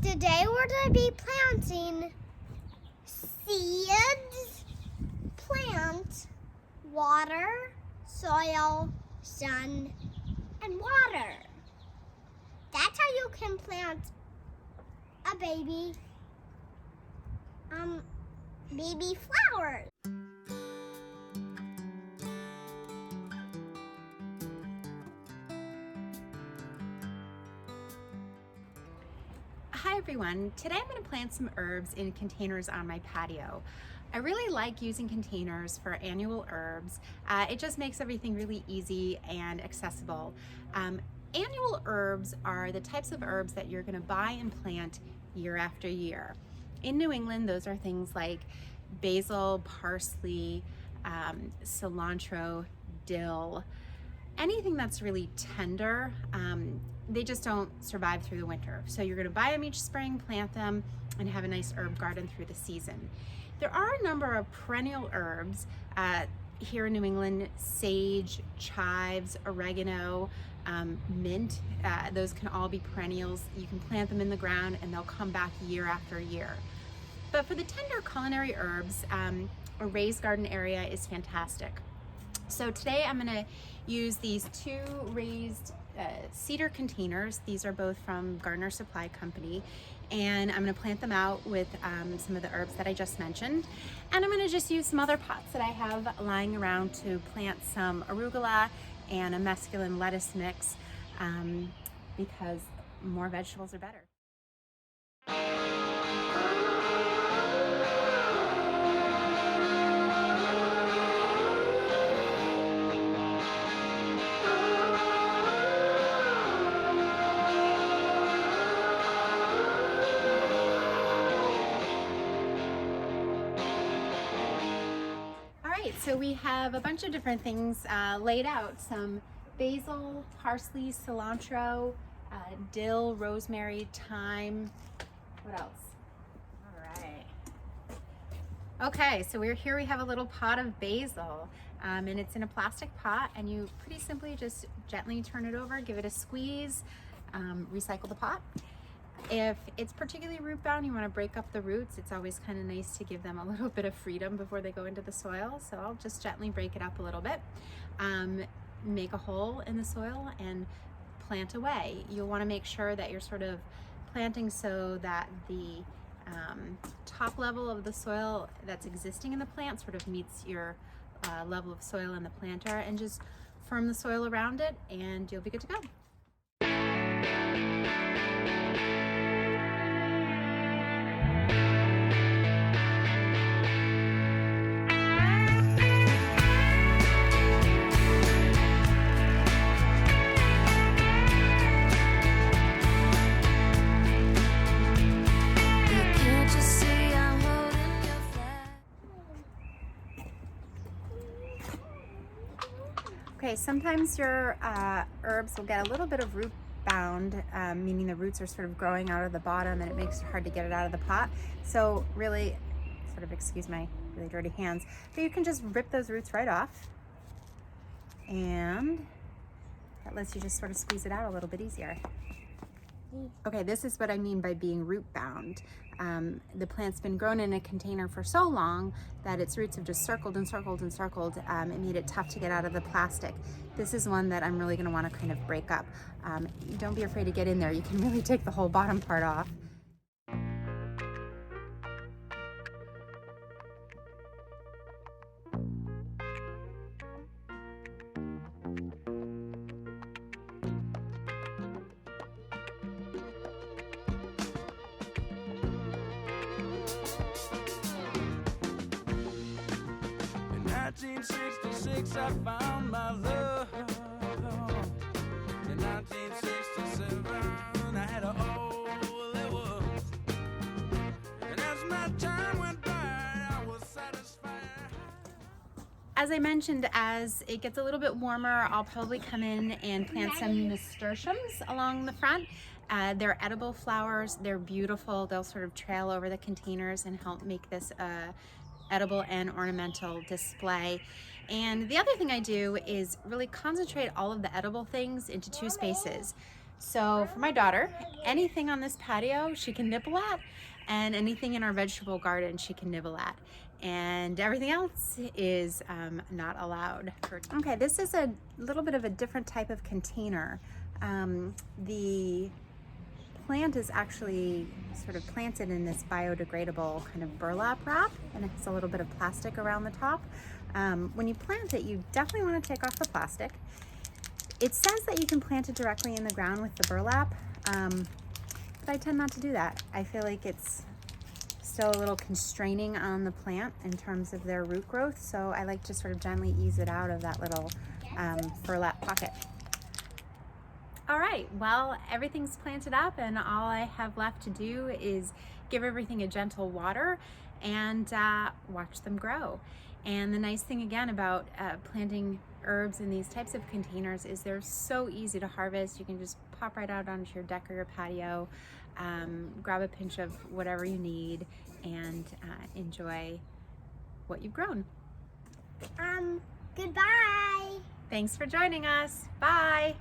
Today we're going to be planting seeds, plant, water, soil, sun, and water. That's how you can plant a baby flowers. Hi everyone, today I'm going to plant some herbs in containers on my patio. I really like using containers for annual herbs. It just makes everything really easy and accessible. Annual herbs are the types of herbs that you're going to buy and plant year after year. In New England, those are things like basil, parsley, cilantro, dill, anything that's really tender. They just don't survive through the winter. So you're going to buy them each spring, plant them, and have a nice herb garden through the season. There are a number of perennial herbs here in New England: sage, chives, oregano, mint. Those can all be perennials. You can plant them in the ground and they'll come back year after year. But for the tender culinary herbs, a raised garden area is fantastic. So today I'm going to use these two raised cedar containers. These are both from Gardener Supply Company, and I'm going to plant them out with some of the herbs that I just mentioned. And I'm going to just use some other pots that I have lying around to plant some arugula and a mesclun lettuce mix, because more vegetables are better. So we have a bunch of different things laid out: some basil, parsley, cilantro, dill, rosemary, thyme. What else? All right. Okay, so here we have a little pot of basil, and it's in a plastic pot, and you pretty simply just gently turn it over, give it a squeeze, recycle the pot. If it's particularly root bound, you want to break up the roots. It's always kind of nice to give them a little bit of freedom before they go into the soil. So I'll just gently break it up a little bit, make a hole in the soil and plant away. You'll want to make sure that you're sort of planting so that the top level of the soil that's existing in the plant sort of meets your level of soil in the planter, and just firm the soil around it and you'll be good to go. Okay, sometimes your herbs will get a little bit of root bound, meaning the roots are sort of growing out of the bottom and it makes it hard to get it out of the pot. So really, sort of excuse my really dirty hands, but you can just rip those roots right off, and that lets you just sort of squeeze it out a little bit easier. Okay, this is what I mean by being root bound. The plant's been grown in a container for so long that its roots have just circled and circled and circled. It made it tough to get out of the plastic. This is one that I'm really going to want to kind of break up. Don't be afraid to get in there. You can really take the whole bottom part off. In 1966 I found my love. In 1967 I had all there was. And as my time went by, I was satisfied. As I mentioned, as it gets a little bit warmer, I'll probably come in and plant some nasturtiums along the front. They're edible flowers. They're beautiful. They'll sort of trail over the containers and help make this edible and ornamental display. And the other thing I do is really concentrate all of the edible things into two spaces. So for my daughter, anything on this patio she can nibble at, and anything in our vegetable garden she can nibble at. And everything else is not allowed. Okay, this is a little bit of a different type of container. The plant is actually sort of planted in this biodegradable kind of burlap wrap, and it's a little bit of plastic around the top. When you plant it, you definitely want to take off the plastic. It says that you can plant it directly in the ground with the burlap, but I tend not to do that. I feel like it's still a little constraining on the plant in terms of their root growth, so I like to sort of gently ease it out of that little burlap pocket. All right, well, everything's planted up, and all I have left to do is give everything a gentle water and watch them grow. And the nice thing again about planting herbs in these types of containers is they're so easy to harvest. You can just pop right out onto your deck or your patio, grab a pinch of whatever you need, and enjoy what you've grown. Goodbye. Thanks for joining us. Bye.